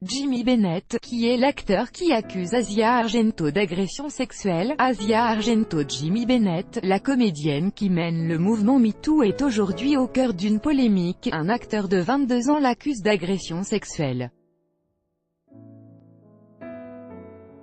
Jimmy Bennett, qui est l'acteur qui accuse Asia Argento d'agression sexuelle. Asia Argento. Jimmy Bennett, la comédienne qui mène le mouvement MeToo, est aujourd'hui au cœur d'une polémique. Un acteur de 22 ans l'accuse d'agression sexuelle.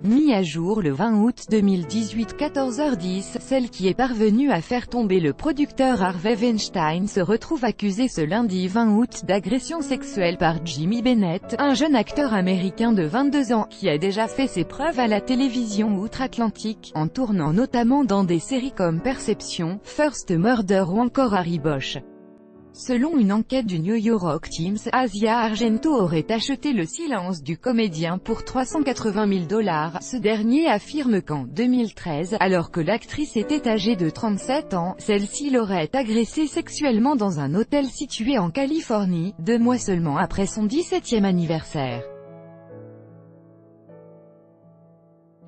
Mis à jour le 20 août 2018 14h10, celle qui est parvenue à faire tomber le producteur Harvey Weinstein se retrouve accusée ce lundi 20 août d'agression sexuelle par Jimmy Bennett, un jeune acteur américain de 22 ans, qui a déjà fait ses preuves à la télévision outre-Atlantique, en tournant notamment dans des séries comme Perception, First Murder ou encore Harry Bosch. Selon une enquête du New York Times, Asia Argento aurait acheté le silence du comédien pour $380 000. Ce dernier affirme qu'en 2013, alors que l'actrice était âgée de 37 ans, celle-ci l'aurait agressée sexuellement dans un hôtel situé en Californie, 2 mois seulement après son 17e anniversaire.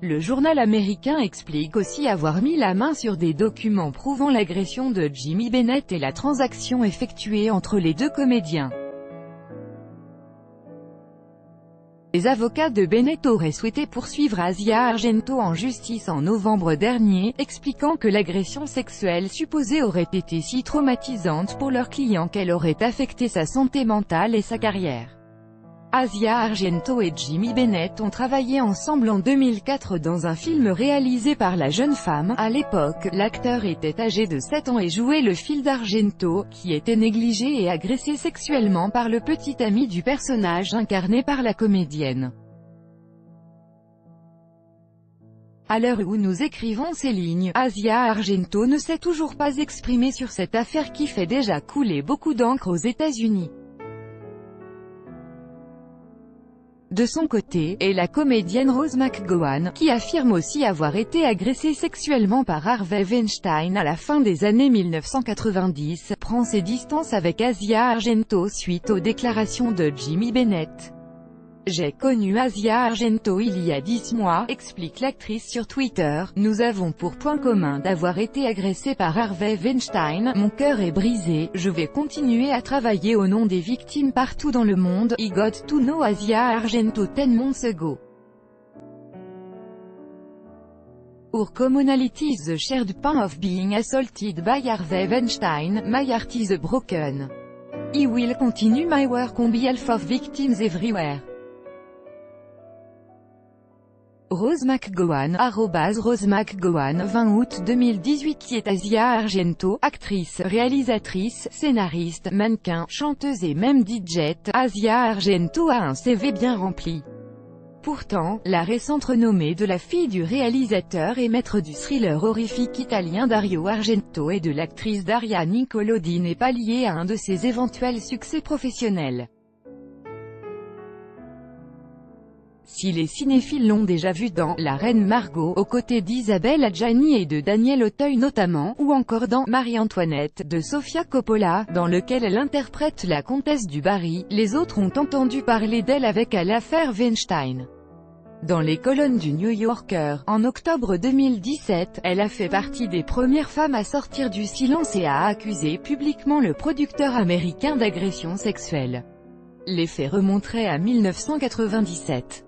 Le journal américain explique aussi avoir mis la main sur des documents prouvant l'agression de Jimmy Bennett et la transaction effectuée entre les deux comédiens. Les avocats de Bennett auraient souhaité poursuivre Asia Argento en justice en novembre dernier, expliquant que l'agression sexuelle supposée aurait été si traumatisante pour leur client qu'elle aurait affecté sa santé mentale et sa carrière. Asia Argento et Jimmy Bennett ont travaillé ensemble en 2004 dans un film réalisé par la jeune femme. À l'époque, l'acteur était âgé de 7 ans et jouait le fils d'Argento, qui était négligé et agressé sexuellement par le petit ami du personnage incarné par la comédienne. À l'heure où nous écrivons ces lignes, Asia Argento ne s'est toujours pas exprimée sur cette affaire qui fait déjà couler beaucoup d'encre aux États-Unis. De son côté, et la comédienne Rose McGowan, qui affirme aussi avoir été agressée sexuellement par Harvey Weinstein à la fin des années 1990, prend ses distances avec Asia Argento suite aux déclarations de Jimmy Bennett. « J'ai connu Asia Argento il y a 10 mois, explique l'actrice sur Twitter. Nous avons pour point commun d'avoir été agressés par Harvey Weinstein. Mon cœur est brisé, je vais continuer à travailler au nom des victimes partout dans le monde. I got to know Asia Argento 10 months ago. Our commonality is the shared pain of being assaulted by Harvey Weinstein. My heart is broken. I will continue my work on behalf of victims everywhere. » Rose McGowan, Rose McGowan, 20 août 2018, qui est Asia Argento, actrice, réalisatrice, scénariste, mannequin, chanteuse et même DJ. Asia Argento a un CV bien rempli. Pourtant, la récente renommée de la fille du réalisateur et maître du thriller horrifique italien Dario Argento et de l'actrice Daria Nicolodi n'est pas liée à un de ses éventuels succès professionnels. Si les cinéphiles l'ont déjà vu dans La Reine Margot, aux côtés d'Isabelle Adjani et de Daniel Auteuil notamment, ou encore dans Marie-Antoinette, de Sofia Coppola, dans lequel elle interprète la comtesse du Barry, les autres ont entendu parler d'elle avec l'affaire Weinstein. Dans les colonnes du New Yorker, en octobre 2017, elle a fait partie des premières femmes à sortir du silence et à accuser publiquement le producteur américain d'agression sexuelle. Les faits remonteraient à 1997.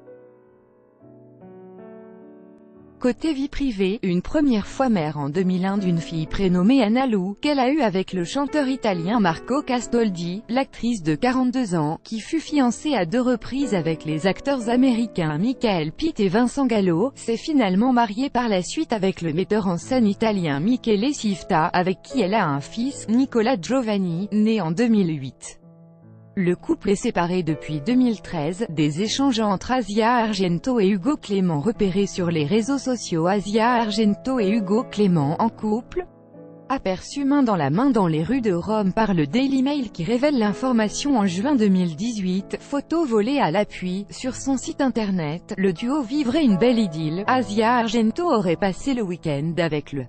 Côté vie privée, une première fois mère en 2001 d'une fille prénommée Anna Lou, qu'elle a eue avec le chanteur italien Marco Castoldi, l'actrice de 42 ans, qui fut fiancée à 2 reprises avec les acteurs américains Michael Pitt et Vincent Gallo, s'est finalement mariée par la suite avec le metteur en scène italien Michele Cifta, avec qui elle a un fils, Nicola Giovanni, né en 2008. Le couple est séparé depuis 2013. Des échanges entre Asia Argento et Hugo Clément repérés sur les réseaux sociaux. Asia Argento et Hugo Clément en couple? Aperçu main dans la main dans les rues de Rome par le Daily Mail qui révèle l'information en juin 2018, photo volée à l'appui. Sur son site internet, le duo vivrait une belle idylle. Asia Argento aurait passé le week-end avec le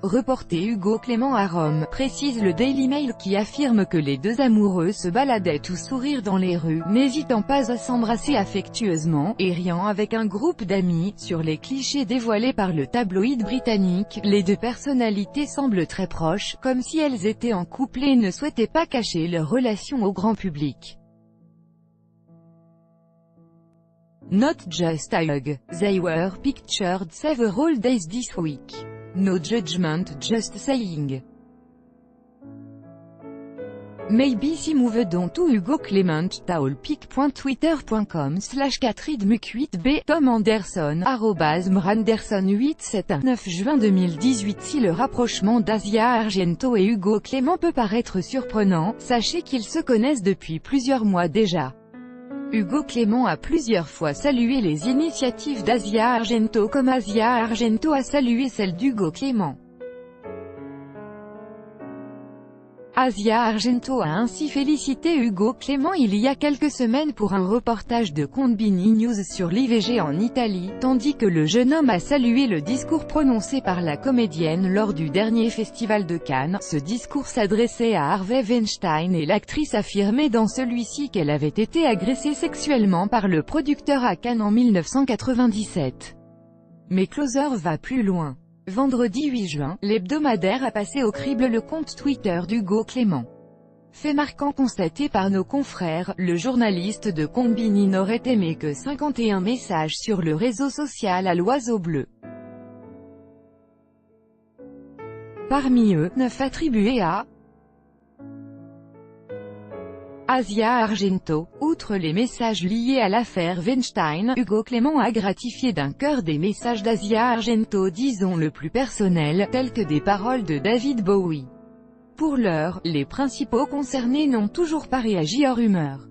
reporté Hugo Clément à Rome, précise le Daily Mail qui affirme que les deux amoureux se baladaient tous sourires dans les rues, n'hésitant pas à s'embrasser affectueusement, et riant avec un groupe d'amis. Sur les clichés dévoilés par le tabloïd britannique, les deux personnalités semblent très proches, comme si elles étaient en couple et ne souhaitaient pas cacher leur relation au grand public. Not just a hug. They were pictured several days this week. No judgment, just saying. Maybe she moved on to Hugo Clement, taolpic.twitter.com/4idmuc8b, Tom Anderson, @mranderson8719 9 juin 2018. Si le rapprochement d'Asia Argento et Hugo Clement peut paraître surprenant, sachez qu'ils se connaissent depuis plusieurs mois déjà. Hugo Clement a plusieurs fois salué les initiatives d'Asia Argento comme Asia Argento a salué celle d'Hugo Clement. Asia Argento a ainsi félicité Hugo Clement il y a quelques semaines pour un reportage de Konbini News sur l'IVG en Italie, tandis que le jeune homme a salué le discours prononcé par la comédienne lors du dernier festival de Cannes. Ce discours s'adressait à Harvey Weinstein et l'actrice affirmait dans celui-ci qu'elle avait été agressée sexuellement par le producteur à Cannes en 1997. Mais Closer va plus loin. Vendredi 8 juin, l'hebdomadaire a passé au crible le compte Twitter d'Hugo Clement. Fait marquant constaté par nos confrères, le journaliste de Konbini n'aurait aimé que 51 messages sur le réseau social à l'oiseau bleu. Parmi eux, 9 attribués à Asia Argento. Outre les messages liés à l'affaire Weinstein, Hugo Clement a gratifié d'un cœur des messages d'Asia Argento disons le plus personnels, tels que des paroles de David Bowie. Pour l'heure, les principaux concernés n'ont toujours pas réagi hors rumeur.